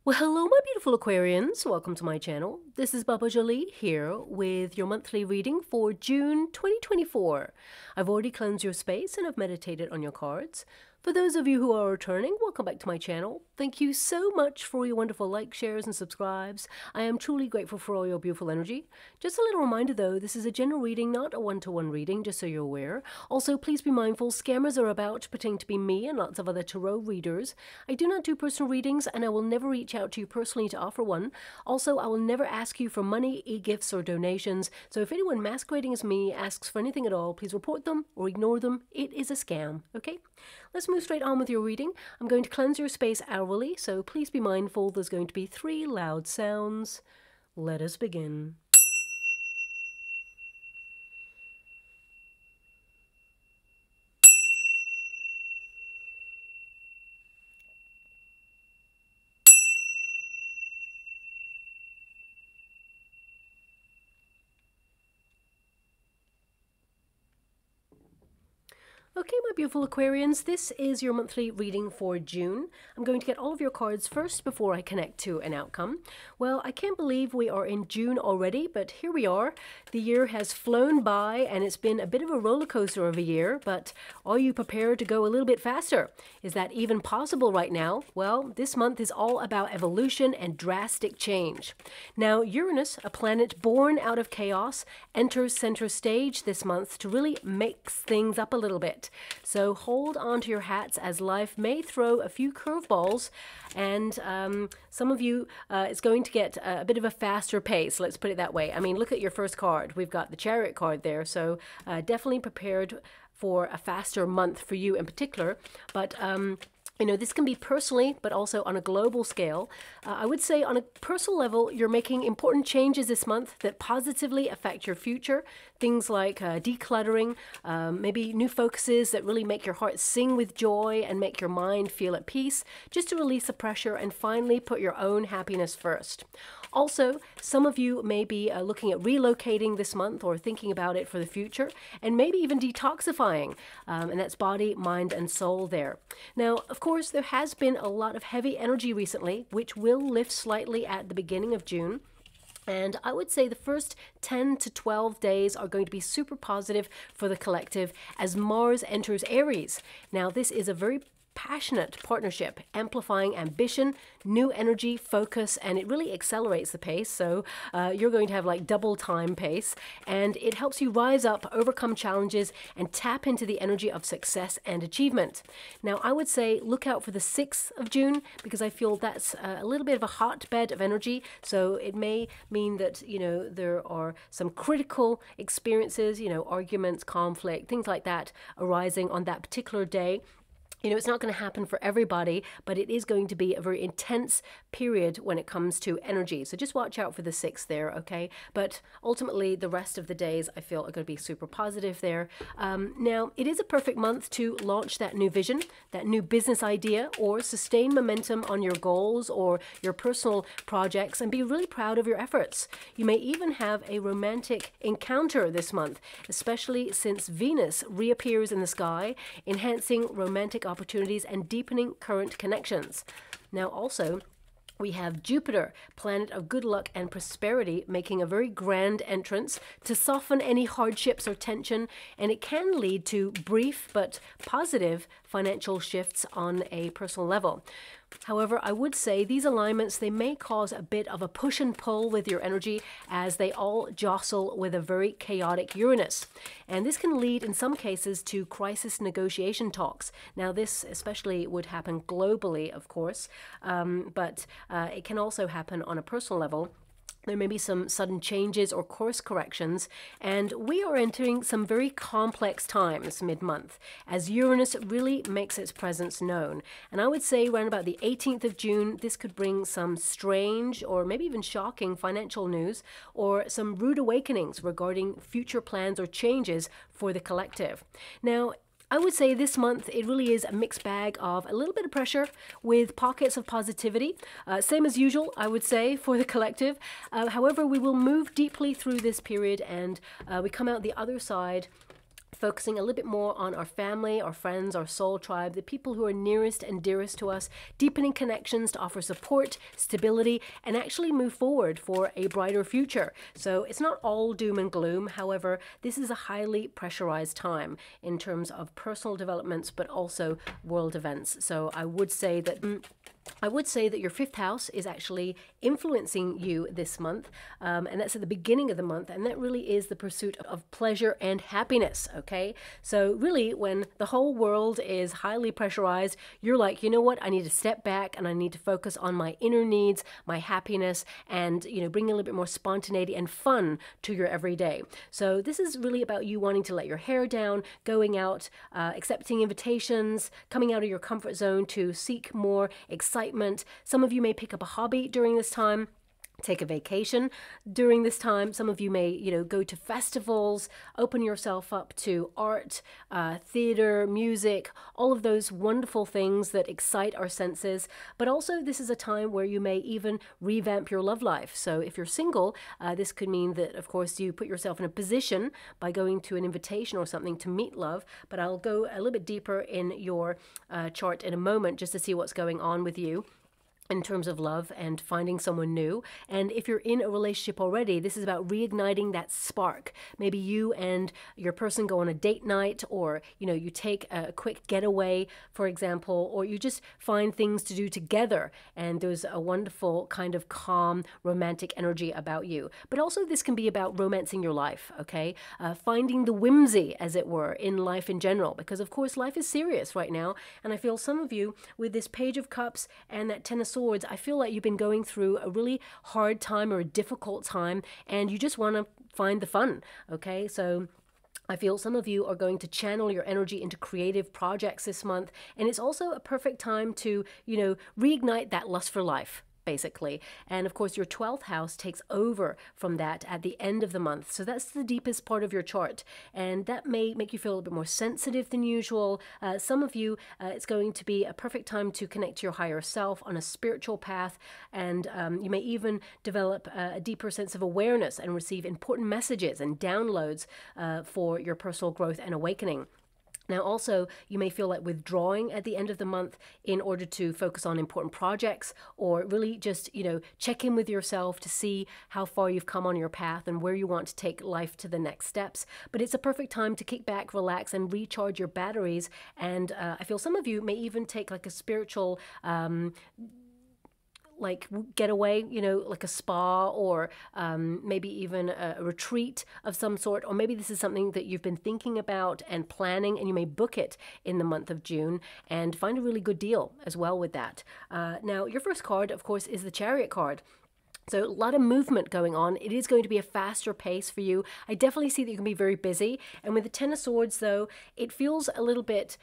Well, hello, my beautiful Aquarians. Welcome to my channel. This is Baba Jolie here with your monthly reading for June 2024. I've already cleansed your space and I've meditated on your cards. For those of you who are returning, welcome back to my channel. Thank you so much for your wonderful likes, shares, and subscribes. I am truly grateful for all your beautiful energy. Just a little reminder though, this is a general reading, not a one-to-one reading, just so you're aware. Also, please be mindful, scammers are about pretending to be me and lots of other tarot readers. I do not do personal readings and I will never reach out to you personally to offer one. Also, I will never ask you for money, e-gifts, or donations. So if anyone masquerading as me asks for anything at all, please report them or ignore them. It is a scam, okay? Let's move straight on with your reading. I'm going to cleanse your space hourly, so please be mindful there's going to be 3 loud sounds. Let us begin. Okay, my beautiful Aquarians, this is your monthly reading for June. I'm going to get all of your cards first before I connect to an outcome. Well, I can't believe we are in June already, but here we are. The year has flown by and it's been a bit of a roller coaster of a year, but are you prepared to go a little bit faster? Is that even possible right now? Well, this month is all about evolution and drastic change. Now, Uranus, a planet born out of chaos, enters center stage this month to really mix things up a little bit. So hold on to your hats as life may throw a few curveballs, and some of you, it's going to get a bit of a faster pace, let's put it that way. I mean, look at your first card. We've got the Chariot card there, so definitely prepared for a faster month for you in particular. But you know, this can be personally, but also on a global scale. I would say on a personal level, you're making important changes this month that positively affect your future. Things like decluttering, maybe new focuses that really make your heart sing with joy and make your mind feel at peace, just to release the pressure and finally put your own happiness first. Also, some of you may be looking at relocating this month or thinking about it for the future, and maybe even detoxifying, and that's body, mind, and soul there. Now, of course, there has been a lot of heavy energy recently, which will lift slightly at the beginning of June. And I would say the first 10 to 12 days are going to be super positive for the collective as Mars enters Aries. Now, this is a very passionate partnership, amplifying ambition, new energy, focus, and it really accelerates the pace. So you're going to have like double time pace, and it helps you rise up, overcome challenges, and tap into the energy of success and achievement. Now, I would say look out for the 6th of June because I feel that's a little bit of a hotbed of energy. So it may mean that, you know, there are some critical experiences, you know, arguments, conflict, things like that arising on that particular day. You know, it's not going to happen for everybody, but it is going to be a very intense period when it comes to energy. So just watch out for the 6th there, okay? But ultimately, the rest of the days, I feel, are going to be super positive there. Now, it is a perfect month to launch that new vision, that new business idea, or sustain momentum on your goals or your personal projects and be really proud of your efforts. You may even have a romantic encounter this month, especially since Venus reappears in the sky, enhancing romantic opportunities and deepening current connections. Now also, we have Jupiter, planet of good luck and prosperity, making a very grand entrance to soften any hardships or tension, and it can lead to brief but positive financial shifts on a personal level. However, I would say these alignments, they may cause a bit of a push and pull with your energy as they all jostle with a very chaotic Uranus. And this can lead in some cases to crisis negotiation talks. Now, this especially would happen globally, of course, but it can also happen on a personal level. There may be some sudden changes or course corrections, and we are entering some very complex times mid-month as Uranus really makes its presence known. And I would say around about the 18th of June, this could bring some strange or maybe even shocking financial news or some rude awakenings regarding future plans or changes for the collective. Now, I would say this month it really is a mixed bag of a little bit of pressure with pockets of positivity. Same as usual, I would say, for the collective. However, we will move deeply through this period and we come out the other side focusing a little bit more on our family, our friends, our soul tribe, the people who are nearest and dearest to us, deepening connections to offer support, stability, and actually move forward for a brighter future. So it's not all doom and gloom. However, this is a highly pressurized time in terms of personal developments, but also world events. So I would say that your fifth house is actually influencing you this month, and that's at the beginning of the month, and that really is the pursuit of pleasure and happiness, okay? So really, when the whole world is highly pressurized, you're like, you know what, I need to step back and I need to focus on my inner needs, my happiness, and, you know, bring a little bit more spontaneity and fun to your everyday. So this is really about you wanting to let your hair down, going out, accepting invitations, coming out of your comfort zone to seek more excitement. Some of you may pick up a hobby during this time, take a vacation during this time. Some of you may, you know, go to festivals, open yourself up to art, theater, music, all of those wonderful things that excite our senses. But also this is a time where you may even revamp your love life. So if you're single, this could mean that, of course, you put yourself in a position by going to an invitation or something to meet love. But I'll go a little bit deeper in your chart in a moment just to see what's going on with you in terms of love and finding someone new. And if you're in a relationship already, this is about reigniting that spark. Maybe you and your person go on a date night, or, you know, you take a quick getaway, for example, or you just find things to do together, and there's a wonderful kind of calm, romantic energy about you. But also this can be about romancing your life, okay? Finding the whimsy, as it were, in life in general, because of course life is serious right now. And I feel some of you with this Page of Cups and that Ten of Swords, I feel like you've been going through a really hard time or a difficult time, and you just want to find the fun, okay? So I feel some of you are going to channel your energy into creative projects this month, and it's also a perfect time to, you know, reignite that lust for life, basically. And of course your 12th house takes over from that at the end of the month. So that's the deepest part of your chart, and that may make you feel a little bit more sensitive than usual. Some of you, it's going to be a perfect time to connect to your higher self on a spiritual path, and you may even develop a deeper sense of awareness and receive important messages and downloads for your personal growth and awakening. Now, also, you may feel like withdrawing at the end of the month in order to focus on important projects, or really just, you know, check in with yourself to see how far you've come on your path and where you want to take life to the next steps. But it's a perfect time to kick back, relax, and recharge your batteries. And I feel some of you may even take like a spiritual like getaway, you know, like a spa, or maybe even a retreat of some sort, or maybe this is something that you've been thinking about and planning, and you may book it in the month of June and find a really good deal as well with that. Now, your first card, of course, is the Chariot card. So a lot of movement going on. It is going to be a faster pace for you. I definitely see that you can be very busy. And with the Ten of Swords, though, it feels a little bit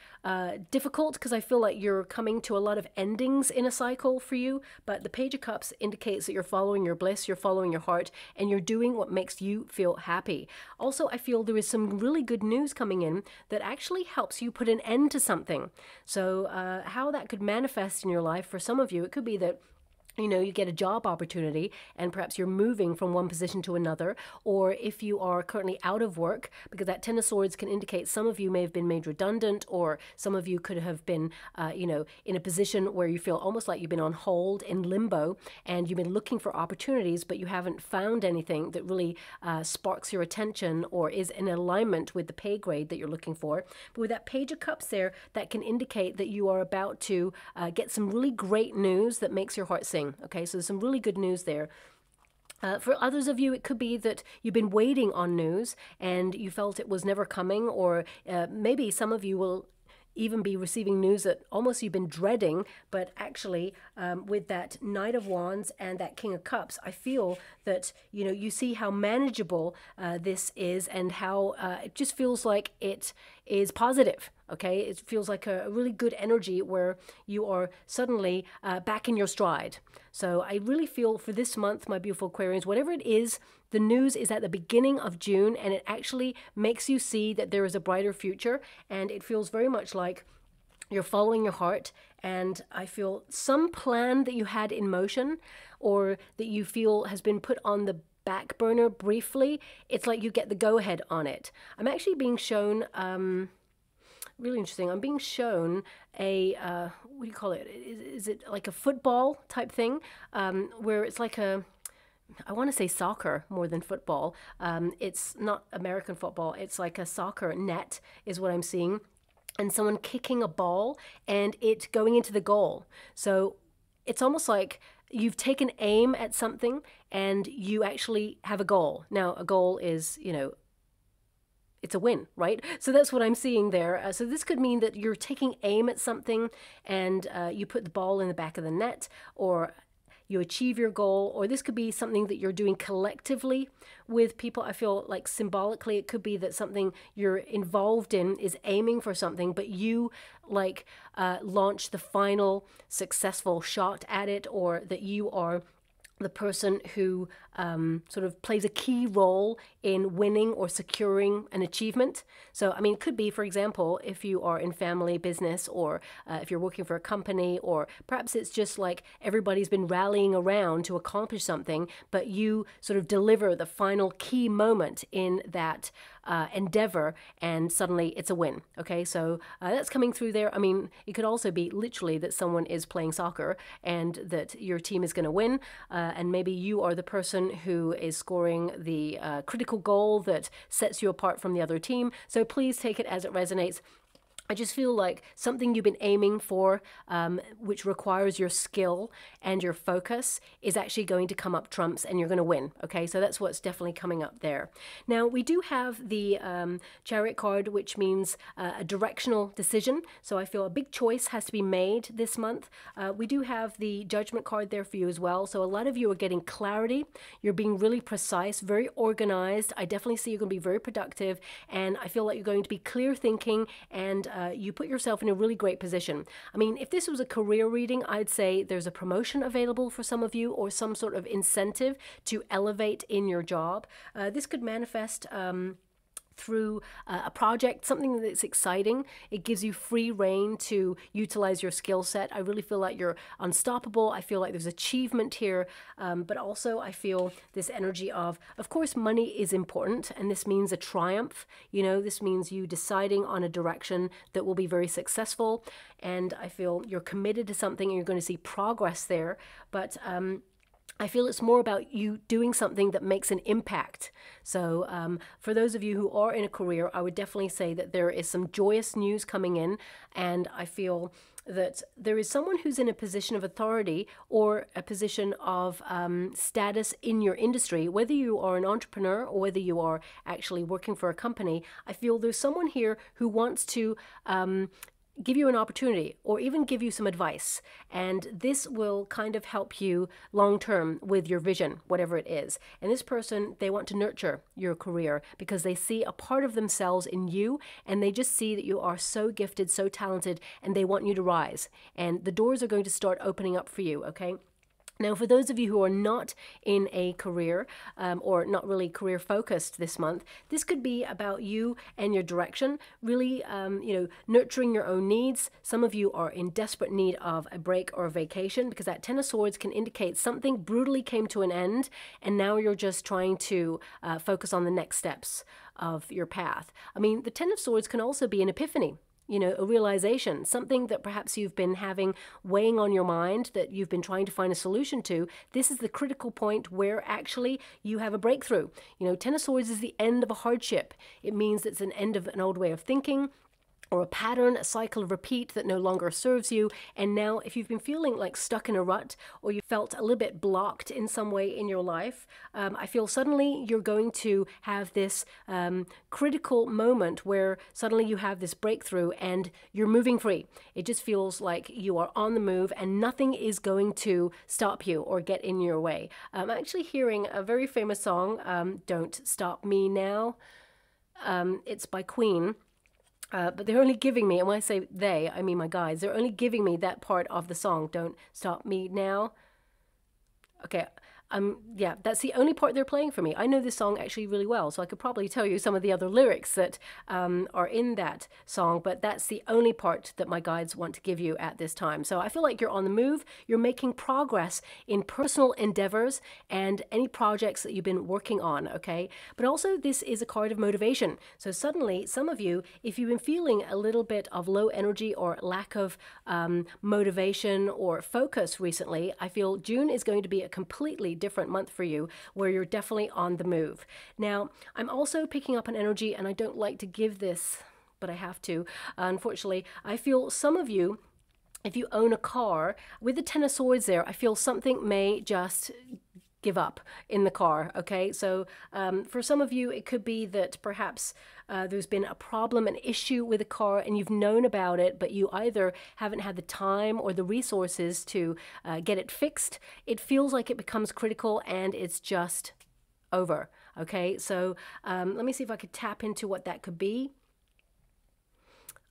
difficult, because I feel like you're coming to a lot of endings in a cycle for you. But the Page of Cups indicates that you're following your bliss, you're following your heart, and you're doing what makes you feel happy. Also, I feel there is some really good news coming in that actually helps you put an end to something. So how that could manifest in your life, for some of you, it could be that, you know, you get a job opportunity and perhaps you're moving from one position to another, or if you are currently out of work, because that Ten of Swords can indicate some of you may have been made redundant, or some of you could have been, you know, in a position where you feel almost like you've been on hold in limbo, and you've been looking for opportunities, but you haven't found anything that really sparks your attention or is in alignment with the pay grade that you're looking for. But with that Page of Cups there, that can indicate that you are about to get some really great news that makes your heart sing. Okay, so there's some really good news there. For others of you, it could be that you've been waiting on news and you felt it was never coming, or maybe some of you will even be receiving news that almost you've been dreading, but actually with that Knight of Wands and that King of Cups, I feel that, you know, you see how manageable this is, and how it just feels like it is positive. Okay, it feels like a really good energy where you are suddenly back in your stride. So I really feel for this month, my beautiful Aquarians, whatever it is, the news is at the beginning of June, and it actually makes you see that there is a brighter future, and it feels very much like you're following your heart. And I feel some plan that you had in motion, or that you feel has been put on the back burner briefly, it's like you get the go-ahead on it. I'm actually being shown, really interesting, I'm being shown a, what do you call it? Is it like a football type thing, where it's like a, I want to say soccer more than football. It's not American football. It's like a soccer net is what I'm seeing. And someone kicking a ball and it going into the goal. So it's almost like you've taken aim at something and you actually have a goal. Now, a goal is, you know, it's a win, right? So that's what I'm seeing there. So this could mean that you're taking aim at something and you put the ball in the back of the net, or you achieve your goal, or this could be something that you're doing collectively with people. I feel like symbolically it could be that something you're involved in is aiming for something, but you like launch the final successful shot at it, or that you are the person who sort of plays a key role in winning or securing an achievement. So, I mean, it could be, for example, if you are in family business, or if you're working for a company, or perhaps it's just like everybody's been rallying around to accomplish something, but you sort of deliver the final key moment in that endeavor, and suddenly it's a win. Okay, so that's coming through there. I mean, it could also be literally that someone is playing soccer and that your team is going to win, and maybe you are the person who is scoring the critical goal that sets you apart from the other team. So please take it as it resonates. I just feel like something you've been aiming for, which requires your skill and your focus, is actually going to come up trumps and you're going to win. Okay, so that's what's definitely coming up there. Now, we do have the Chariot card, which means a directional decision. So I feel a big choice has to be made this month. We do have the Judgment card there for you as well. So a lot of you are getting clarity. You're being really precise, very organized. I definitely see you're going to be very productive. And I feel like you're going to be clear thinking, and you put yourself in a really great position. I mean, if this was a career reading, I'd say there's a promotion available for some of you, or some sort of incentive to elevate in your job. This could manifest through a project, something that's exciting. It gives you free reign to utilize your skill set. I really feel like you're unstoppable. I feel like there's achievement here, but also I feel this energy of course, money is important, and this means a triumph. You know, this means you deciding on a direction that will be very successful, and I feel you're committed to something and you're going to see progress there, but I feel it's more about you doing something that makes an impact. So for those of you who are in a career, I would definitely say that there is some joyous news coming in, and I feel that there is someone who's in a position of authority or a position of status in your industry, whether you are an entrepreneur or whether you are actually working for a company. I feel there's someone here who wants to give you an opportunity, or even give you some advice, and this will kind of help you long term with your vision, whatever it is. And this person, they want to nurture your career because they see a part of themselves in you, and they just see that you are so gifted, so talented, and they want you to rise, and the doors are going to start opening up for you. Okay, now, for those of you who are not in a career or not really career focused this month, this could be about you and your direction, really, you know, nurturing your own needs. Some of you are in desperate need of a break or a vacation, because that Ten of Swords can indicate something brutally came to an end, and now you're just trying to focus on the next steps of your path. I mean, the Ten of Swords can also be an epiphany. You know, a realization, something that perhaps you've been having weighing on your mind that you've been trying to find a solution to. This is the critical point where actually you have a breakthrough. You know, Ten of Swords is the end of a hardship. It means it's an end of an old way of thinking, or a pattern, a cycle of repeat that no longer serves you. And now, if you've been feeling like stuck in a rut, or you felt a little bit blocked in some way in your life, I feel suddenly you're going to have this critical moment where suddenly you have this breakthrough and you're moving free. It just feels like you are on the move and nothing is going to stop you or get in your way. I'm actually hearing a very famous song, Don't Stop Me Now. It's by Queen. But they're only giving me, and when I say they, I mean my guys, they're only giving me that part of the song, Don't Stop Me Now. Okay, yeah, that's the only part they're playing for me. I know this song actually really well, so I could probably tell you some of the other lyrics that are in that song, but that's the only part that my guides want to give you at this time. So I feel like you're on the move, you're making progress in personal endeavors and any projects that you've been working on, okay? But also this is a card of motivation. So suddenly, some of you, if you've been feeling a little bit of low energy or lack of motivation or focus recently, I feel June is going to be a completely different month for you where you're definitely on the move. Now, I'm also picking up an energy, and I don't like to give this, but I have to. Unfortunately, I feel some of you, if you own a car, with the Ten of Swords there, I feel something may just give up in the car, okay? So for some of you, it could be that perhaps there's been a problem, an issue with a car, and you've known about it, but you either haven't had the time or the resources to get it fixed. It feels like it becomes critical and it's just over, okay? So let me see if I could tap into what that could be.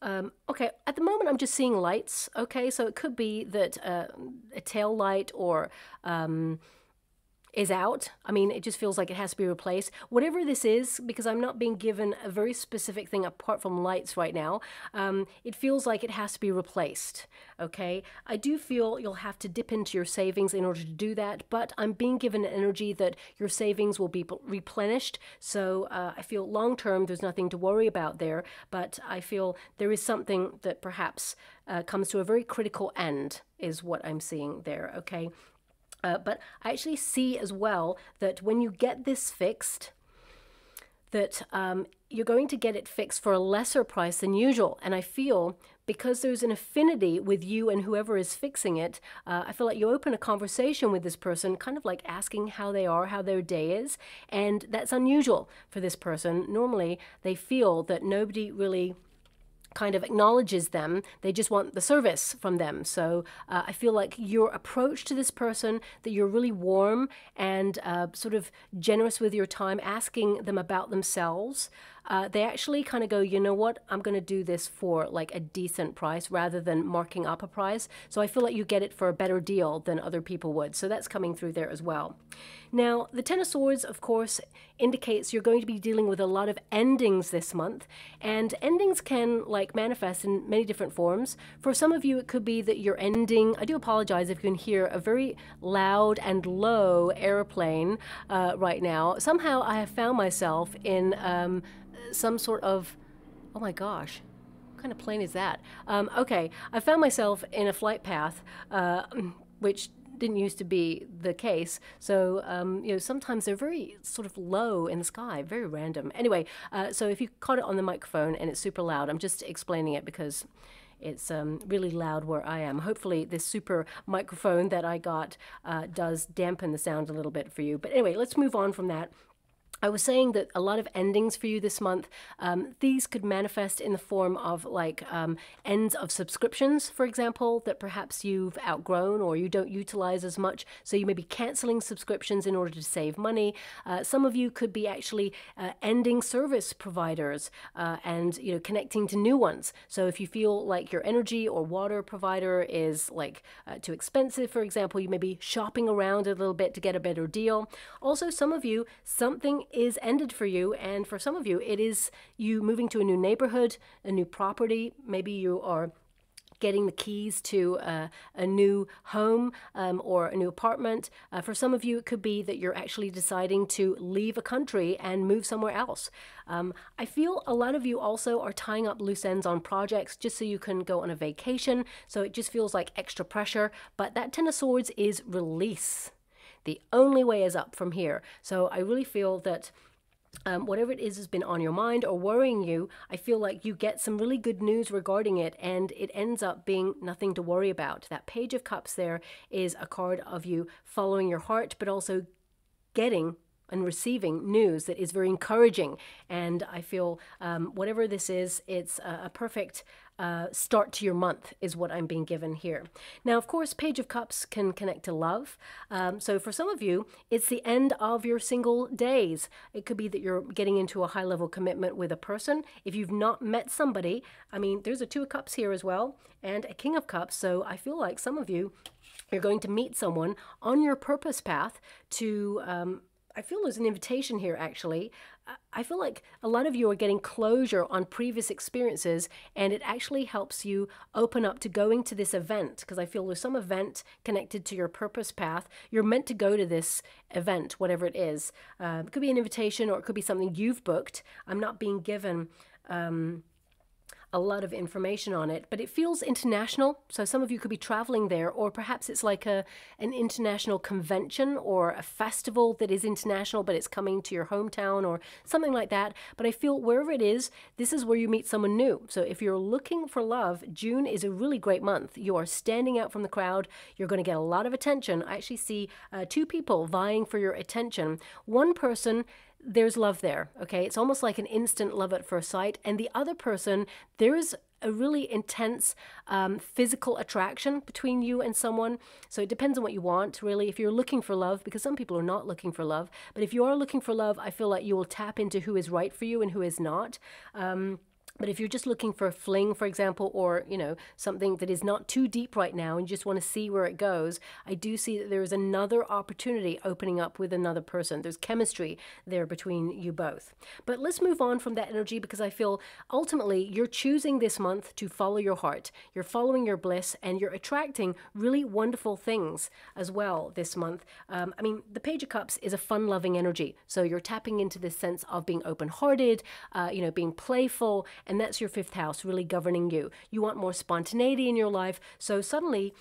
Okay, at the moment I'm just seeing lights, okay? So it could be that a tail light or is out. I mean, it just feels like it has to be replaced. Whatever this is, because I'm not being given a very specific thing apart from lights right now, it feels like it has to be replaced, okay? I do feel you'll have to dip into your savings in order to do that, but I'm being given an energy that your savings will be replenished, so I feel long-term there's nothing to worry about there, but I feel there is something that perhaps comes to a very critical end, is what I'm seeing there, okay? But I actually see as well that when you get this fixed, that you're going to get it fixed for a lesser price than usual. And I feel because there's an affinity with you and whoever is fixing it, I feel like you open a conversation with this person, kind of like asking how they are, how their day is. And that's unusual for this person. Normally, they feel that nobody really kind of acknowledges them. They just want the service from them. So I feel like your approach to this person, that you're really warm and sort of generous with your time, asking them about themselves. They actually kind of go, you know what, I'm going to do this for like a decent price rather than marking up a price. So I feel like you get it for a better deal than other people would. So that's coming through there as well. Now, the Ten of Swords, of course, indicates you're going to be dealing with a lot of endings this month. And endings can like manifest in many different forms. For some of you, it could be that you're ending. I do apologize if you can hear a very loud and low airplane right now. Somehow I have found myself in some sort of, oh my gosh, what kind of plane is that? Okay, I found myself in a flight path, which didn't used to be the case. So, you know, sometimes they're very sort of low in the sky, very random. Anyway, so if you caught it on the microphone and it's super loud, I'm just explaining it because it's really loud where I am. Hopefully this super microphone that I got does dampen the sound a little bit for you. But anyway, let's move on from that. I was saying that a lot of endings for you this month, these could manifest in the form of like ends of subscriptions, for example, that perhaps you've outgrown or you don't utilize as much. So you may be canceling subscriptions in order to save money. Some of you could be actually ending service providers and, you know, connecting to new ones. So if you feel like your energy or water provider is like too expensive, for example, you may be shopping around a little bit to get a better deal. Also, some of you, something is ended for you, and for some of you it is you moving to a new neighborhood, a new property. Maybe you are getting the keys to a new home or a new apartment. For some of you it could be that you're actually deciding to leave a country and move somewhere else. I feel a lot of you also are tying up loose ends on projects just so you can go on a vacation, so it just feels like extra pressure. But that Ten of Swords is release. The only way is up from here. So I really feel that whatever it is has been on your mind or worrying you, I feel like you get some really good news regarding it and it ends up being nothing to worry about. That Page of Cups there is a card of you following your heart, but also getting and receiving news that is very encouraging. And I feel whatever this is, it's a perfect start to your month is what I'm being given here. Now, of course, Page of Cups can connect to love. So for some of you, it's the end of your single days. It could be that you're getting into a high-level commitment with a person. If you've not met somebody, I mean, there's a Two of Cups here as well and a King of Cups. So I feel like some of you You're going to meet someone on your purpose path to, I feel there's an invitation here actually. I feel like a lot of you are getting closure on previous experiences, and it actually helps you open up to going to this event, because I feel there's some event connected to your purpose path. You're meant to go to this event, whatever it is. It could be an invitation or it could be something you've booked. I'm not being given a lot of information on it, but it feels international. So some of you could be traveling there, or perhaps it's like an international convention or a festival that is international, but it's coming to your hometown or something like that. But I feel wherever it is, this is where you meet someone new. So if you're looking for love, June is a really great month. You are standing out from the crowd. You're going to get a lot of attention. I actually see two people vying for your attention. One person, there's love there, okay? It's almost like an instant love at first sight. And the other person, there's a really intense physical attraction between you and someone. So it depends on what you want, really. If you're looking for love, because some people are not looking for love, but if you are looking for love, I feel like you will tap into who is right for you and who is not. But if you're just looking for a fling, for example, or, you know, something that is not too deep right now and you just want to see where it goes, I do see that there is another opportunity opening up with another person. There's chemistry there between you both. But let's move on from that energy, because I feel ultimately you're choosing this month to follow your heart. You're following your bliss, and you're attracting really wonderful things as well this month. I mean, the Page of Cups is a fun-loving energy. So you're tapping into this sense of being open-hearted, you know, being playful. And that's your fifth house really governing you. You want more spontaneity in your life. So suddenly,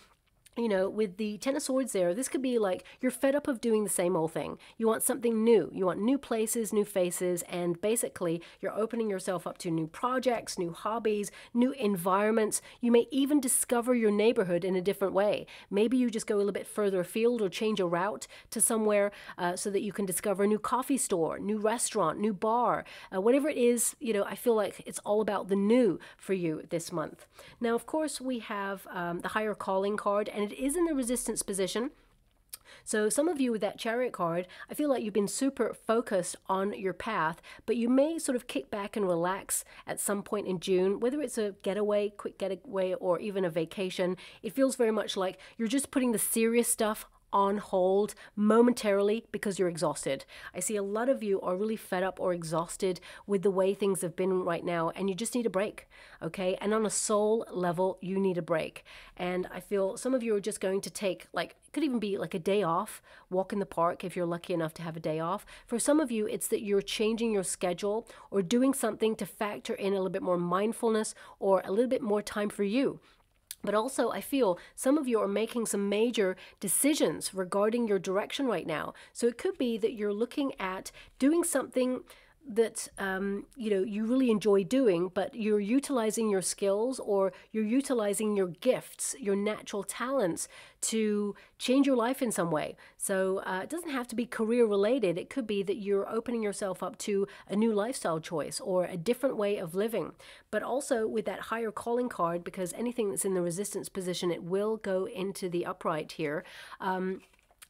you know, with the Ten of Swords there, this could be like you're fed up of doing the same old thing. You want something new. You want new places, new faces, and basically you're opening yourself up to new projects, new hobbies, new environments. You may even discover your neighborhood in a different way. Maybe you just go a little bit further afield or change a route to somewhere so that you can discover a new coffee store, new restaurant, new bar, whatever it is. You know, I feel like it's all about the new for you this month. Now, of course, we have the Higher Calling card, and it is in the resistance position. So some of you with that Chariot card, I feel like you've been super focused on your path, but you may sort of kick back and relax at some point in June, whether it's a getaway, quick getaway, or even a vacation. It feels very much like you're just putting the serious stuff on hold momentarily because you're exhausted. I see a lot of you are really fed up or exhausted with the way things have been right now, and you just need a break, okay? And on a soul level, you need a break. And I feel some of you are just going to take, like, it could even be like a day off, walk in the park if you're lucky enough to have a day off. For some of you, it's that you're changing your schedule or doing something to factor in a little bit more mindfulness or a little bit more time for you. But also, I feel some of you are making some major decisions regarding your direction right now. So it could be that you're looking at doing something that you know, you really enjoy doing, but you're utilizing your skills or you're utilizing your gifts, your natural talents to change your life in some way. So it doesn't have to be career related. It could be that you're opening yourself up to a new lifestyle choice or a different way of living. But also with that Higher Calling card, because anything that's in the resistance position, it will go into the upright here.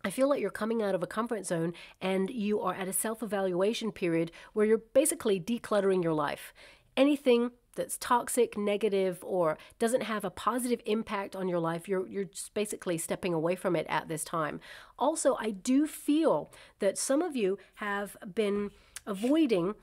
I feel like you're coming out of a comfort zone and you are at a self-evaluation period where you're basically decluttering your life. Anything that's toxic, negative, or doesn't have a positive impact on your life, you're just basically stepping away from it at this time. Also, I do feel that some of you have been avoiding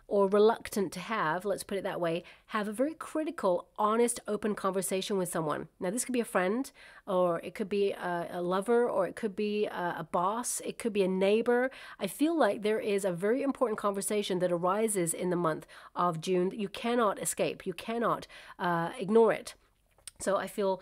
or reluctant to have, let's put it that way, have a very critical, honest, open conversation with someone. Now, this could be a friend, or it could be a lover, or it could be a boss, it could be a neighbor. I feel like there is a very important conversation that arises in the month of June that you cannot escape. You cannot ignore it. So I feel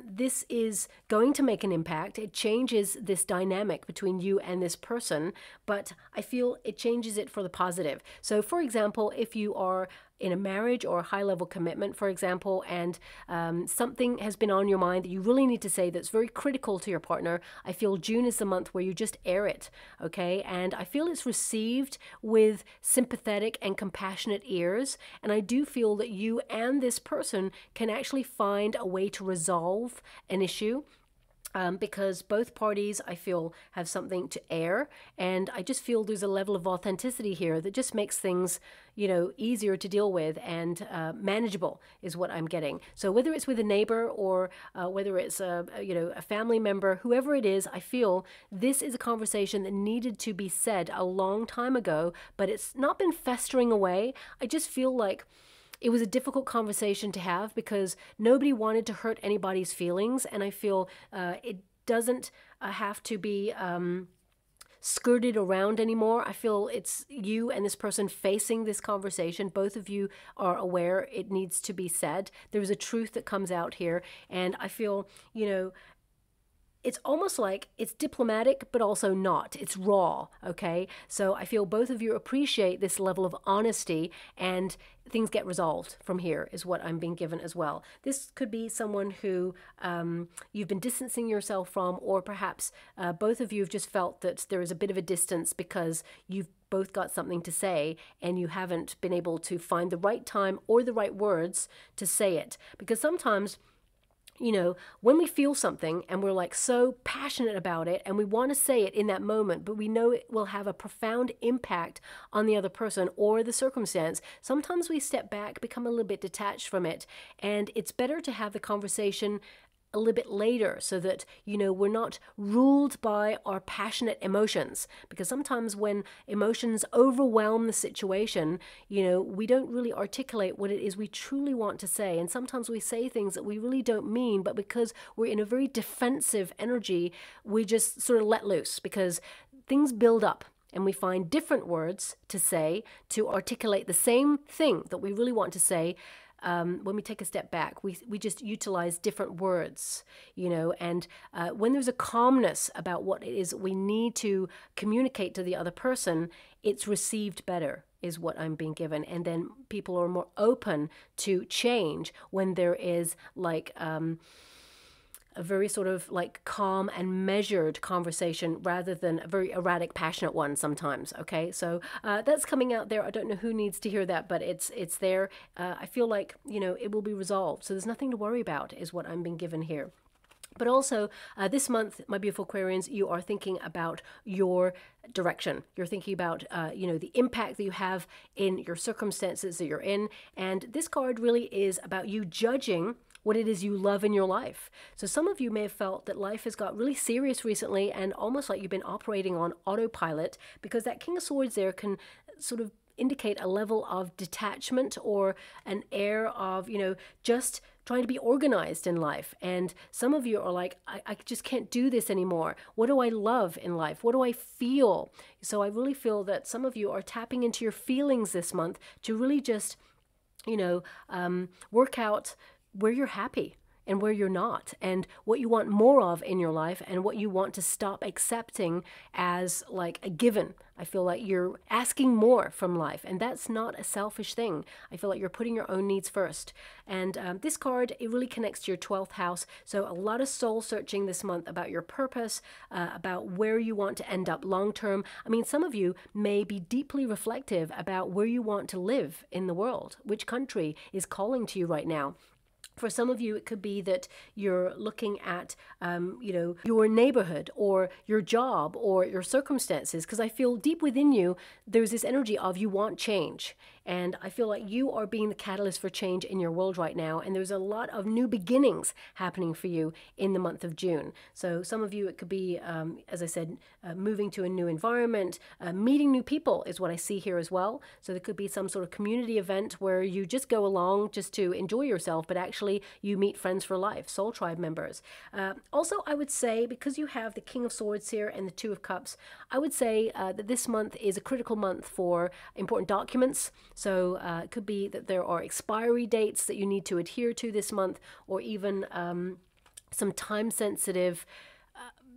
this is going to make an impact. It changes this dynamic between you and this person, but I feel it changes it for the positive. So for example, if you are in a marriage or a high-level commitment, for example, and something has been on your mind that you really need to say that's very critical to your partner, I feel June is the month where you just air it, okay? And I feel it's received with sympathetic and compassionate ears, and I do feel that you and this person can actually find a way to resolve an issue. because both parties, I feel, have something to air, and I just feel there's a level of authenticity here that just makes things, you know, easier to deal with and manageable is what I'm getting. So whether it's with a neighbor or whether it's you know, a family member, whoever it is, I feel this is a conversation that needed to be said a long time ago, but it's not been festering away. I just feel like it was a difficult conversation to have because nobody wanted to hurt anybody's feelings. And I feel it doesn't have to be skirted around anymore. I feel it's you and this person facing this conversation. Both of you are aware it needs to be said. There's a truth that comes out here. And I feel, you know, it's almost like it's diplomatic, but also not. It's raw, okay? So I feel both of you appreciate this level of honesty and things get resolved from here is what I'm being given as well. This could be someone who you've been distancing yourself from, or perhaps both of you have just felt that there is a bit of a distance because you've both got something to say and you haven't been able to find the right time or the right words to say it. Because sometimes, you know, when we feel something and we're like so passionate about it and we want to say it in that moment, but we know it will have a profound impact on the other person or the circumstance, sometimes we step back, become a little bit detached from it. And it's better to have the conversation a little bit later so that, you know, we're not ruled by our passionate emotions, because sometimes when emotions overwhelm the situation, you know, we don't really articulate what it is we truly want to say. And sometimes we say things that we really don't mean, but because we're in a very defensive energy, we just sort of let loose because things build up. And we find different words to say to articulate the same thing that we really want to say. When we take a step back, we just utilize different words, you know, and when there's a calmness about what it is we need to communicate to the other person, it's received better is what I'm being given. And then people are more open to change when there is like a very sort of like calm and measured conversation rather than a very erratic, passionate one sometimes. Okay, so that's coming out there. I don't know who needs to hear that, but it's there. I feel like, you know, it will be resolved. So there's nothing to worry about is what I'm being given here. But also this month, my beautiful Aquarians, you are thinking about your direction. You're thinking about, you know, the impact that you have in your circumstances that you're in. And this card really is about you judging what it is you love in your life. So some of you may have felt that life has got really serious recently and almost like you've been operating on autopilot, because that King of Swords there can sort of indicate a level of detachment or an air of, you know, just trying to be organized in life. And some of you are like, I just can't do this anymore. What do I love in life? What do I feel? So I really feel that some of you are tapping into your feelings this month to really just, you know, work out where you're happy and where you're not, and what you want more of in your life and what you want to stop accepting as like a given. I feel like you're asking more from life, and that's not a selfish thing. I feel like you're putting your own needs first. And this card, it really connects to your 12th house. So a lot of soul searching this month about your purpose, about where you want to end up long term. I mean, some of you may be deeply reflective about where you want to live in the world, which country is calling to you right now. For some of you, it could be that you're looking at, you know, your neighborhood or your job or your circumstances, because I feel deep within you, there's this energy of you want change. And I feel like you are being the catalyst for change in your world right now. And there's a lot of new beginnings happening for you in the month of June. So some of you, it could be, as I said, moving to a new environment, meeting new people is what I see here as well. So there could be some sort of community event where you just go along just to enjoy yourself, but actually you meet friends for life, soul tribe members. Also, I would say, because you have the King of Swords here and the Two of Cups, I would say that this month is a critical month for important documents. So it could be that there are expiry dates that you need to adhere to this month, or even some time-sensitive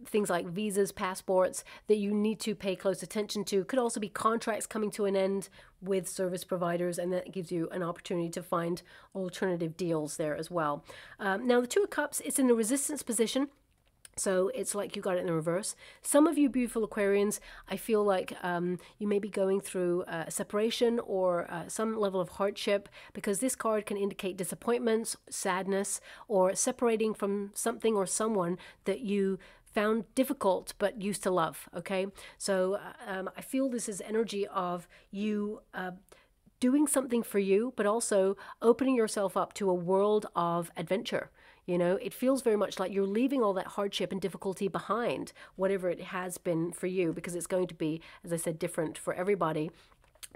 things like visas, passports that you need to pay close attention to. Could also be contracts coming to an end with service providers, and that gives you an opportunity to find alternative deals there as well. Now, the Two of Cups, it's in the resistance position. So it's like you got it in the reverse. Some of you beautiful Aquarians, I feel like you may be going through separation or some level of hardship, because this card can indicate disappointments, sadness, or separating from something or someone that you found difficult but used to love. Okay, so I feel this is energy of you doing something for you, but also opening yourself up to a world of adventure. You know, it feels very much like you're leaving all that hardship and difficulty behind, whatever it has been for you, because it's going to be, as I said, different for everybody.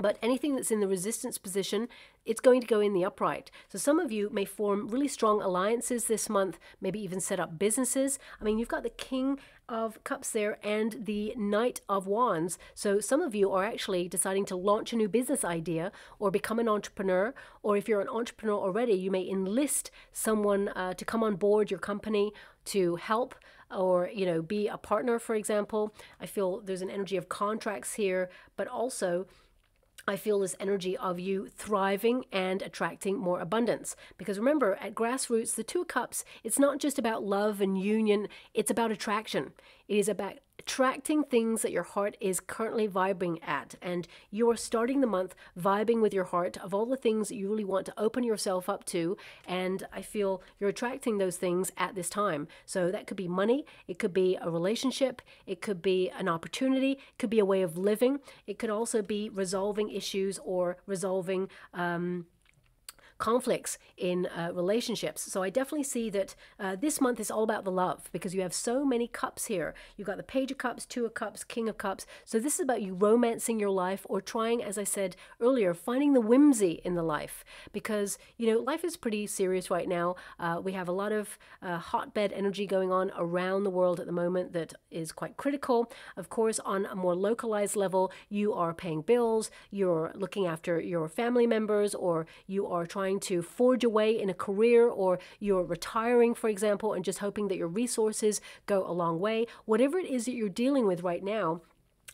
But anything that's in the resistance position, it's going to go in the upright. So some of you may form really strong alliances this month, maybe even set up businesses. I mean, you've got the King of Cups there and the Knight of Wands. So some of you are actually deciding to launch a new business idea or become an entrepreneur. Or if you're an entrepreneur already, you may enlist someone to come on board your company to help, or, you know, be a partner, for example. I feel there's an energy of contracts here, but also I feel this energy of you thriving and attracting more abundance. Because remember, at grassroots, the Two of Cups, it's not just about love and union, it's about attraction. It is about attracting things that your heart is currently vibing at. And you're starting the month vibing with your heart of all the things that you really want to open yourself up to. And I feel you're attracting those things at this time. So that could be money, it could be a relationship, it could be an opportunity, it could be a way of living. It could also be resolving issues or resolving conflicts in relationships. So I definitely see that this month is all about the love, because you have so many cups here. You've got the Page of Cups, Two of Cups, King of Cups. So this is about you romancing your life, or trying, as I said earlier, finding the whimsy in the life. Because, you know, life is pretty serious right now. We have a lot of hotbed energy going on around the world at the moment that is quite critical. Of course, on a more localized level, you are paying bills, you're looking after your family members, or you are trying to forge a way in a career, or you're retiring, for example, and just hoping that your resources go a long way. Whatever it is that you're dealing with right now,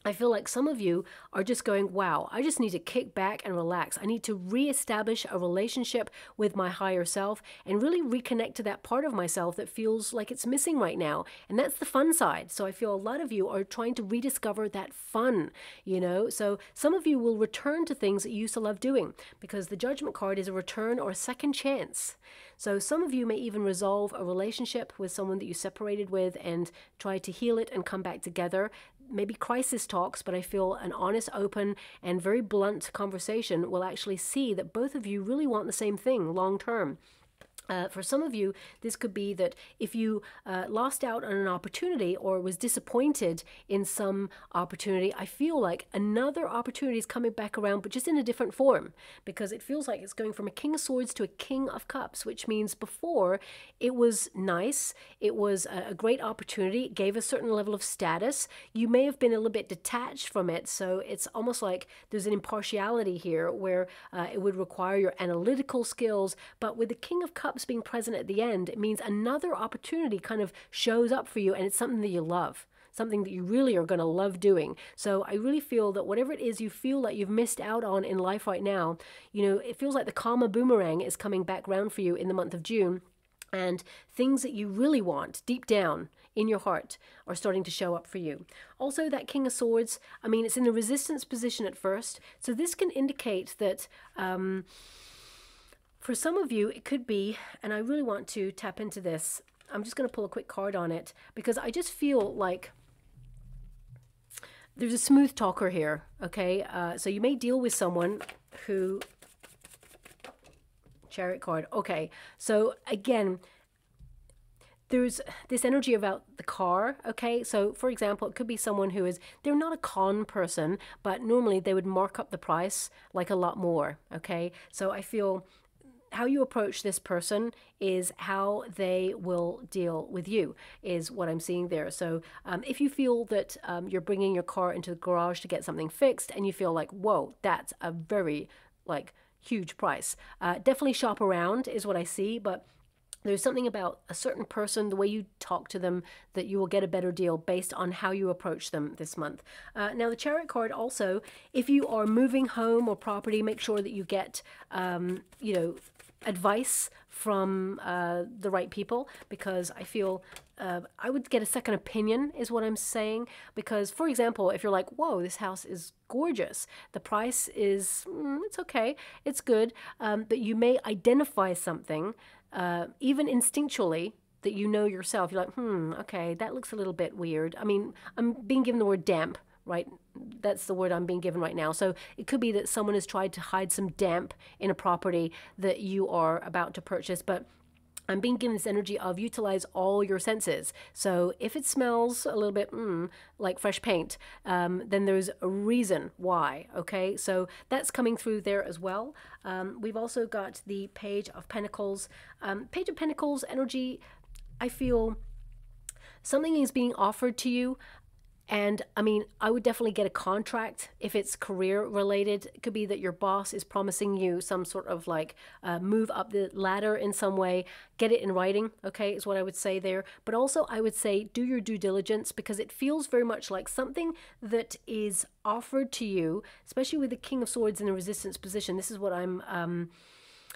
I feel like some of you are just going, wow, I just need to kick back and relax. I need to reestablish a relationship with my higher self and really reconnect to that part of myself that feels like it's missing right now. And that's the fun side. So I feel a lot of you are trying to rediscover that fun, you know. So some of you will return to things that you used to love doing, because the Judgment card is a return or a second chance. So some of you may even resolve a relationship with someone that you separated with and try to heal it and come back together. Maybe crisis talks, but I feel an honest, open, and very blunt conversation will actually see that both of you really want the same thing long term. For some of you, this could be that if you lost out on an opportunity or was disappointed in some opportunity, I feel like another opportunity is coming back around, but just in a different form, because it feels like it's going from a King of Swords to a King of Cups, which means before it was nice, it was a great opportunity, it gave a certain level of status. You may have been a little bit detached from it, so it's almost like there's an impartiality here where it would require your analytical skills, but with the King of Cups being present at the end, it means another opportunity kind of shows up for you, and it's something that you love, something that you really are going to love doing. So I really feel that whatever it is you feel like you've missed out on in life right now, you know, it feels like the karma boomerang is coming back round for you in the month of June, and things that you really want deep down in your heart are starting to show up for you. Also, that King of Swords, I mean, it's in the resistance position at first, so this can indicate that for some of you, it could be, and I really want to tap into this. I'm just going to pull a quick card on it, because I just feel like there's a smooth talker here, okay? So you may deal with someone who... Chariot card. Okay, so again, there's this energy about the car, okay? So for example, it could be someone who is, they're not a con person, but normally they would mark up the price like a lot more, okay? So I feel how you approach this person is how they will deal with you, is what I'm seeing there. So if you feel that you're bringing your car into the garage to get something fixed and you feel like, whoa, that's a very like huge price, definitely shop around is what I see. But there's something about a certain person, the way you talk to them, that you will get a better deal based on how you approach them this month. Now, the Chariot card also, if you are moving home or property, make sure that you get, you know, advice from the right people, because I feel I would get a second opinion is what I'm saying. Because, for example, if you're like, whoa, this house is gorgeous, the price is, it's okay, it's good, but you may identify something, even instinctually, that you know yourself. You're like, okay, that looks a little bit weird. I mean, I'm being given the word damp, right? That's the word I'm being given right now. So it could be that someone has tried to hide some damp in a property that you are about to purchase, but I'm being given this energy of utilize all your senses. So if it smells a little bit like fresh paint, then there's a reason why, okay? So that's coming through there as well. We've also got the Page of Pentacles. Page of Pentacles energy, I feel something is being offered to you. And I mean, I would definitely get a contract if it's career related. It could be that your boss is promising you some sort of like move up the ladder in some way. Get it in writing, okay, is what I would say there. But also I would say do your due diligence, because it feels very much like something that is offered to you, especially with the King of Swords in a resistance position. This is what I'm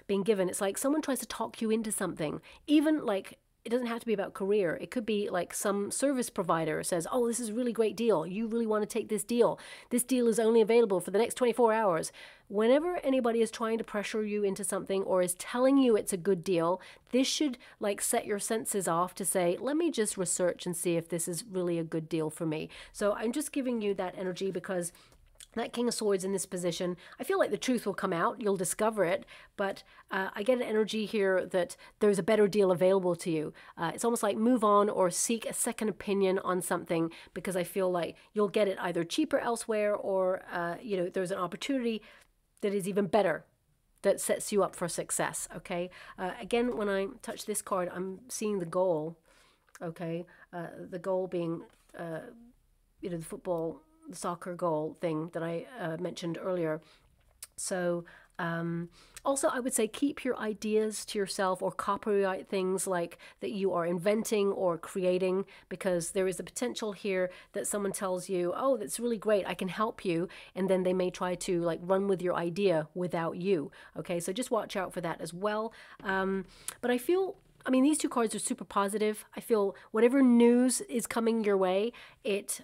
being given. It's like someone tries to talk you into something, even like, it doesn't have to be about career. It could be like some service provider says, oh, this is a really great deal. You really want to take this deal. This deal is only available for the next 24 hours. Whenever anybody is trying to pressure you into something or is telling you it's a good deal, this should like set your senses off to say, let me just research and see if this is really a good deal for me. So I'm just giving you that energy because that King of Swords in this position, I feel like the truth will come out. You'll discover it. But I get an energy here that there's a better deal available to you. It's almost like move on or seek a second opinion on something, because I feel like you'll get it either cheaper elsewhere or, you know, there's an opportunity that is even better, that sets you up for success, okay? Again, when I touch this card, I'm seeing the goal, okay? The goal being, you know, the football, the soccer goal thing that I mentioned earlier. So also I would say keep your ideas to yourself, or copyright things like that you are inventing or creating, because there is a potential here that someone tells you, oh, that's really great, I can help you, and then they may try to like run with your idea without you, okay? So just watch out for that as well. But I feel, I mean, these two cards are super positive. I feel whatever news is coming your way, it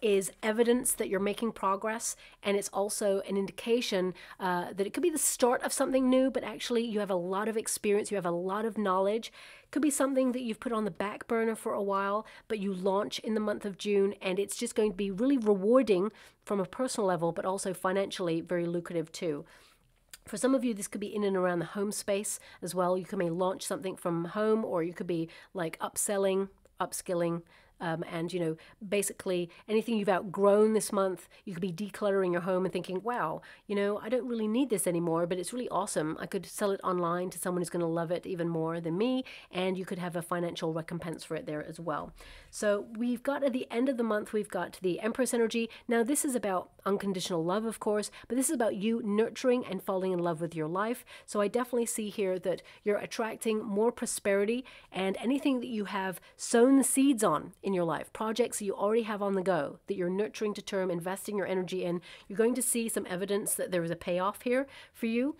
is evidence that you're making progress, and it's also an indication that it could be the start of something new, but actually you have a lot of experience, you have a lot of knowledge. It could be something that you've put on the back burner for a while, but you launch in the month of June, and it's just going to be really rewarding from a personal level, but also financially very lucrative too. For some of you, this could be in and around the home space as well. You may launch something from home, or you could be like upselling, upskilling, and, you know, basically anything you've outgrown this month. You could be decluttering your home and thinking, wow, you know, I don't really need this anymore, but it's really awesome. I could sell it online to someone who's going to love it even more than me, and you could have a financial recompense for it there as well. So we've got at the end of the month, we've got the Empress energy. Now this is about unconditional love, of course, but this is about you nurturing and falling in love with your life. So I definitely see here that you're attracting more prosperity, and anything that you have sown the seeds on in your life, projects that you already have on the go that you're nurturing to term, investing your energy in, you're going to see some evidence that there is a payoff here for you.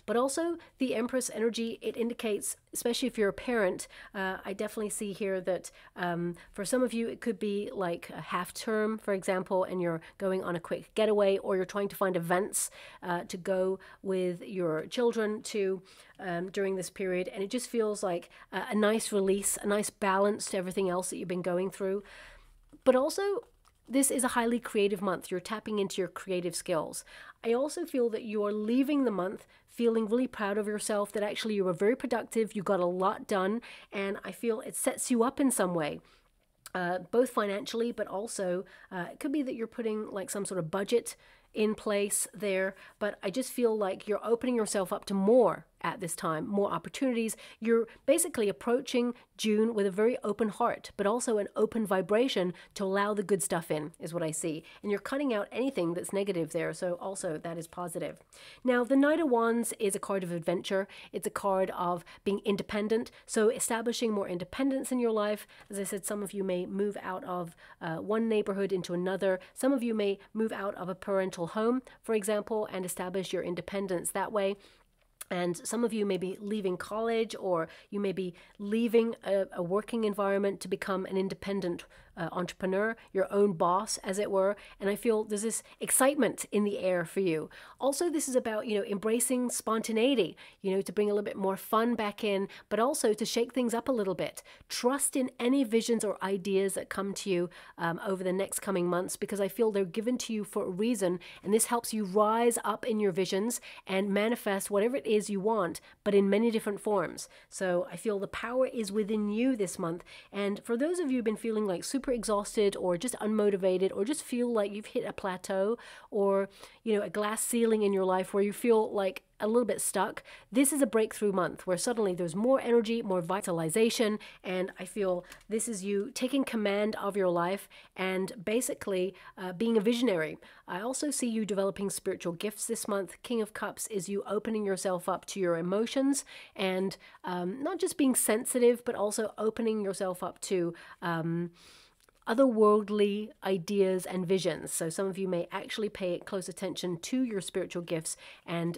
But also the Empress energy, it indicates, especially if you're a parent, I definitely see here that for some of you it could be like a half term, for example, and you're going on a quick getaway, or you're trying to find events to go with your children to during this period, and it just feels like a nice release, a nice balance to everything else that you've been going through. But also, this is a highly creative month. You're tapping into your creative skills. I also feel that you are leaving the month feeling really proud of yourself, that actually you were very productive, you got a lot done, and I feel it sets you up in some way. Both financially, but also it could be that you're putting like some sort of budget in place there, but I just feel like you're opening yourself up to more at this time, more opportunities. You're basically approaching June with a very open heart, but also an open vibration to allow the good stuff in, is what I see. And you're cutting out anything that's negative there, so also that is positive. Now, the Knight of Wands is a card of adventure. It's a card of being independent, so establishing more independence in your life. As I said, some of you may move out of one neighborhood into another. Some of you may move out of a parental home, for example, and establish your independence that way. And some of you may be leaving college, or you may be leaving a working environment to become an independent entrepreneur, your own boss, as it were. And I feel there's this excitement in the air for you. Also, this is about, embracing spontaneity, to bring a little bit more fun back in, but also to shake things up a little bit. Trust in any visions or ideas that come to you over the next coming months, because I feel they're given to you for a reason. And this helps you rise up in your visions and manifest whatever it is you want, but in many different forms. So I feel the power is within you this month. And for those of you who've been feeling like super exhausted, or just unmotivated, or just feel like you've hit a plateau, or a glass ceiling in your life where you feel like a little bit stuck, this is a breakthrough month where suddenly there's more energy, more vitalization, and I feel this is you taking command of your life and basically being a visionary. I also see you developing spiritual gifts this month. King of Cups is you opening yourself up to your emotions, and not just being sensitive, but also opening yourself up to otherworldly ideas and visions. So some of you may actually pay close attention to your spiritual gifts, and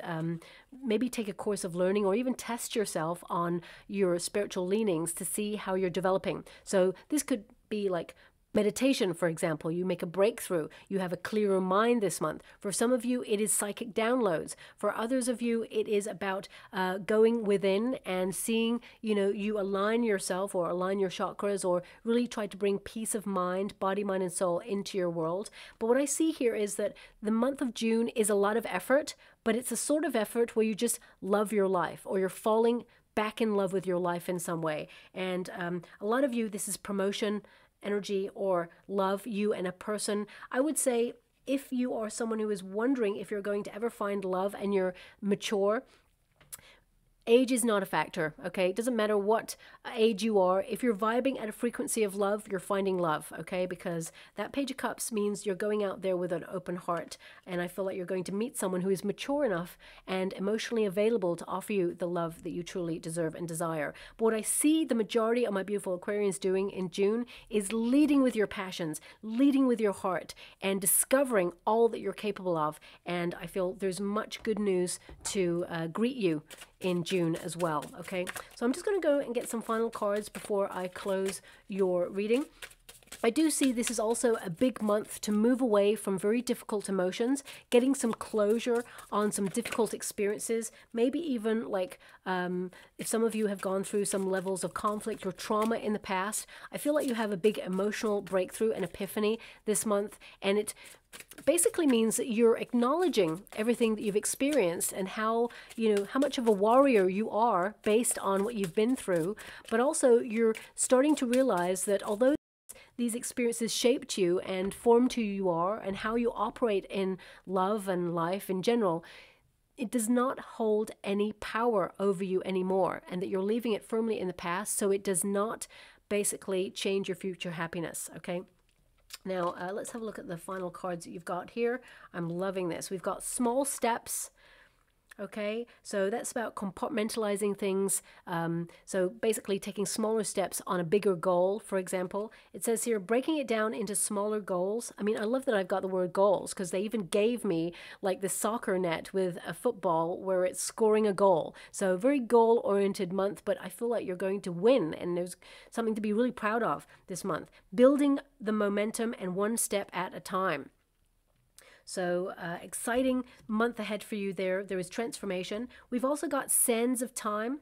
maybe take a course of learning, or even test yourself on your spiritual leanings to see how you're developing. So this could be like meditation, for example. You make a breakthrough. You have a clearer mind this month. For some of you, it is psychic downloads. For others of you, it is about going within and seeing, you align yourself, or align your chakras, or really try to bring peace of mind, body, mind, and soul into your world. But what I see here is that the month of June is a lot of effort, but it's a sort of effort where you just love your life, or you're falling back in love with your life in some way. And a lot of you, this is promotion energy, or love, you and a person. I would say if you are someone who is wondering if you're going to ever find love and you're mature, age is not a factor, okay? It doesn't matter what age you are. If you're vibing at a frequency of love, you're finding love, okay? Because that Page of Cups means you're going out there with an open heart. And I feel like you're going to meet someone who is mature enough and emotionally available to offer you the love that you truly deserve and desire. But what I see the majority of my beautiful Aquarians doing in June is leading with your passions, leading with your heart, and discovering all that you're capable of. And I feel there's much good news to greet you in June as well, okay? So I'm just going to go and get some final cards before I close your reading. I do see this is also a big month to move away from very difficult emotions, getting some closure on some difficult experiences, maybe even like if some of you have gone through some levels of conflict or trauma in the past. I feel like you have a big emotional breakthrough and epiphany this month, and it basically means that you're acknowledging everything that you've experienced and how much of a warrior you are based on what you've been through. But also you're starting to realize that although these experiences shaped you and formed who you are and how you operate in love and life in general, it does not hold any power over you anymore, and that you're leaving it firmly in the past, so it does not basically change your future happiness, okay? Now, let's have a look at the final cards that you've got here. I'm loving this. We've got small steps. Okay, so that's about compartmentalizing things. So basically taking smaller steps on a bigger goal, for example. It says here, breaking it down into smaller goals. I mean, I love that I've got the word goals, because they even gave me like the soccer net with a football where it's scoring a goal. So very goal-oriented month, but I feel like you're going to win, and there's something to be really proud of this month. Building the momentum and one step at a time. So exciting month ahead for you there. There is transformation. We've also got sands of time.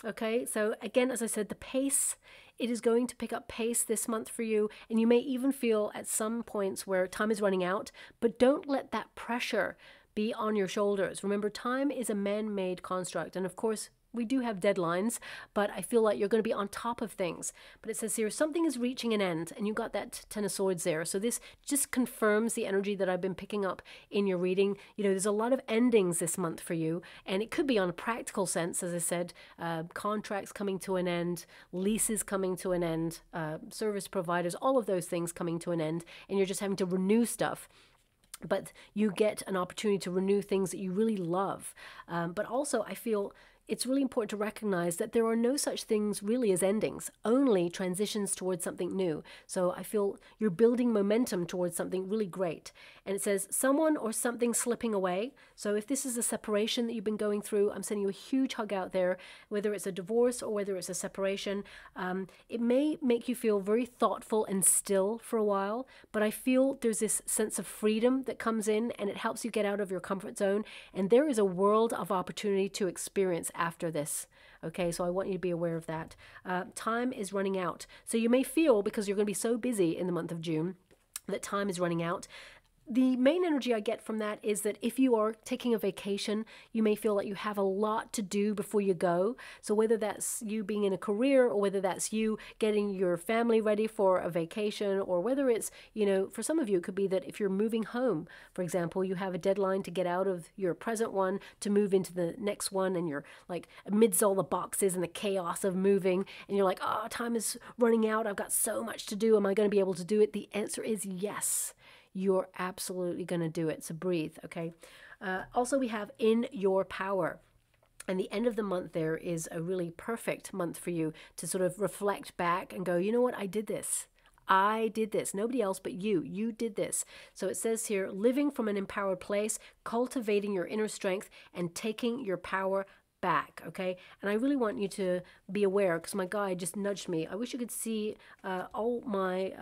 Okay, so again, as I said, the pace, it is going to pick up pace this month for you. And you may even feel at some points where time is running out, but don't let that pressure be on your shoulders. Remember, time is a man-made construct. And of course, we do have deadlines, but I feel like you're going to be on top of things. But it says here, something is reaching an end, and you got that Ten of Swords there. So this just confirms the energy that I've been picking up in your reading. There's a lot of endings this month for you, and it could be on a practical sense, as I said, contracts coming to an end, leases coming to an end, service providers, all of those things coming to an end, and you're just having to renew stuff. But you get an opportunity to renew things that you really love. But also, I feel it's really important to recognize that there are no such things really as endings, only transitions towards something new. So I feel you're building momentum towards something really great. And it says someone or something slipping away. So if this is a separation that you've been going through, I'm sending you a huge hug out there, whether it's a divorce or whether it's a separation. It may make you feel very thoughtful and still for a while, but I feel there's this sense of freedom that comes in, and it helps you get out of your comfort zone. And there is a world of opportunity to experience after this. Okay, so I want you to be aware of that. Time is running out. So you may feel, because you're going to be so busy in the month of June, that time is running out. The main energy I get from that is that if you are taking a vacation, you may feel like you have a lot to do before you go. So whether that's you being in a career, or whether that's you getting your family ready for a vacation, or whether it's, you know, for some of you, it could be that if you're moving home, for example, you have a deadline to get out of your present one to move into the next one, and you're like amidst all the boxes and the chaos of moving, and you're like, oh, time is running out. I've got so much to do. Am I going to be able to do it? The answer is yes. You're absolutely going to do it. So breathe, okay? Also, we have in your power. And the end of the month there is a really perfect month for you to sort of reflect back and go, you know what? I did this. I did this. Nobody else but you. You did this. So it says here, living from an empowered place, cultivating your inner strength, and taking your power back, okay? And I really want you to be aware, because my guide just nudged me. I wish you could see all my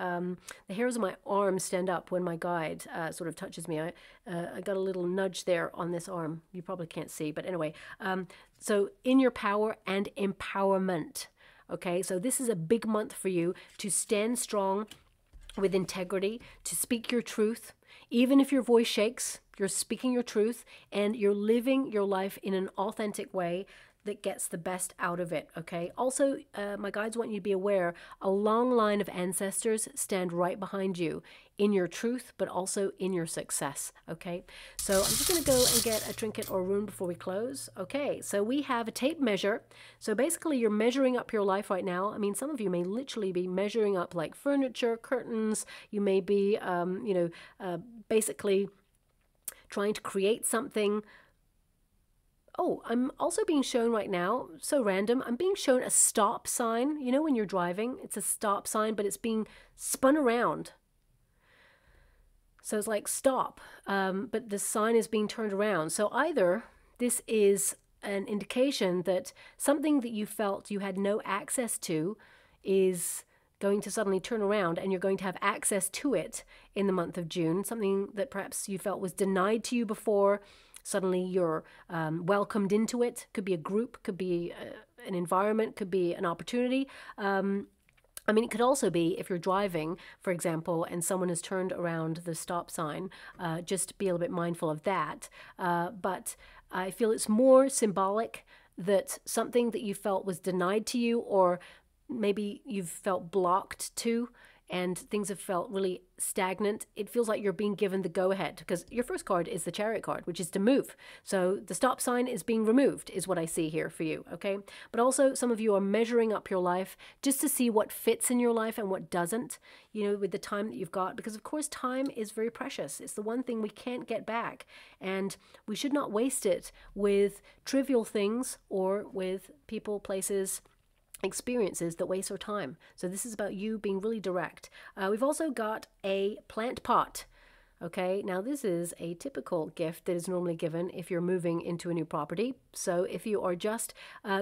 the hairs of my arms stand up when my guide sort of touches me. I got a little nudge there on this arm. You probably can't see, but anyway. So in your power and empowerment, okay? So this is a big month for you to stand strong with integrity, to speak your truth. Even if your voice shakes, you're speaking your truth, and you're living your life in an authentic way that gets the best out of it, okay? Also, my guides want you to be aware, a long line of ancestors stand right behind you in your truth, but also in your success, okay? So I'm just going to go and get a trinket or a rune before we close. Okay, so we have a tape measure. So basically, you're measuring up your life right now. I mean, some of you may literally be measuring up like furniture, curtains. You may be, basically trying to create something. Oh, I'm also being shown right now, so random, I'm being shown a stop sign. You know when you're driving, it's a stop sign, but it's being spun around. So it's like stop, but the sign is being turned around. So either this is an indication that something that you felt you had no access to is going to suddenly turn around, and you're going to have access to it in the month of June. Something that perhaps you felt was denied to you before, suddenly you're welcomed into it. Could be a group, could be an environment, could be an opportunity. I mean, it could also be if you're driving, for example, and someone has turned around the stop sign, just be a little bit mindful of that. But I feel it's more symbolic that something that you felt was denied to you, or maybe you've felt blocked to, and things have felt really stagnant. It feels like you're being given the go-ahead, because your first card is the Chariot card, which is to move. So the stop sign is being removed, is what I see here for you, okay? But also, some of you are measuring up your life just to see what fits in your life and what doesn't, you know, with the time that you've got. Because, of course, time is very precious. It's the one thing we can't get back. And we should not waste it with trivial things or with people, places, experiences that waste our time. So this is about you being really direct. We've also got a plant pot. Okay, now this is a typical gift that is normally given if you're moving into a new property. So if you are just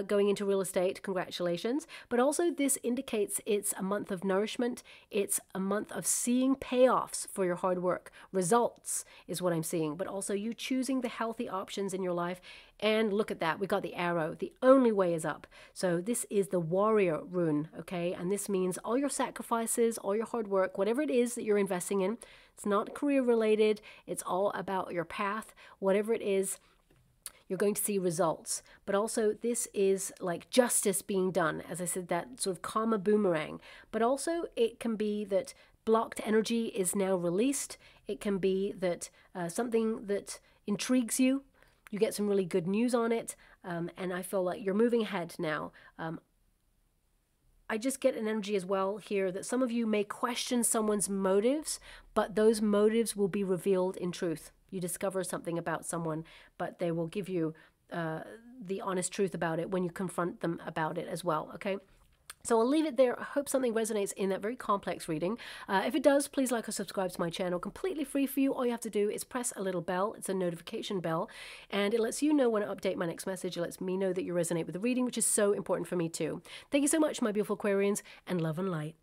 going into real estate, congratulations. But also this indicates it's a month of nourishment. It's a month of seeing payoffs for your hard work. Results is what I'm seeing, but also you choosing the healthy options in your life. And look at that, we got the arrow. The only way is up. So this is the warrior rune, okay? And this means all your sacrifices, all your hard work, whatever it is that you're investing in, it's not career related. It's all about your path. Whatever it is, you're going to see results. But also this is like justice being done. As I said, that sort of karma boomerang. But also it can be that blocked energy is now released. It can be that something that intrigues you, you get some really good news on it. And I feel like you're moving ahead now. I just get an energy as well here that some of you may question someone's motives, but those motives will be revealed in truth. You discover something about someone, but they will give you the honest truth about it when you confront them about it as well, okay? So I'll leave it there. I hope something resonates in that very complex reading. If it does, please like or subscribe to my channel. Completely free for you. All you have to do is press a little bell. It's a notification bell, and it lets you know when I update my next message. It lets me know that you resonate with the reading, which is so important for me too. Thank you so much, my beautiful Aquarians, and love and light.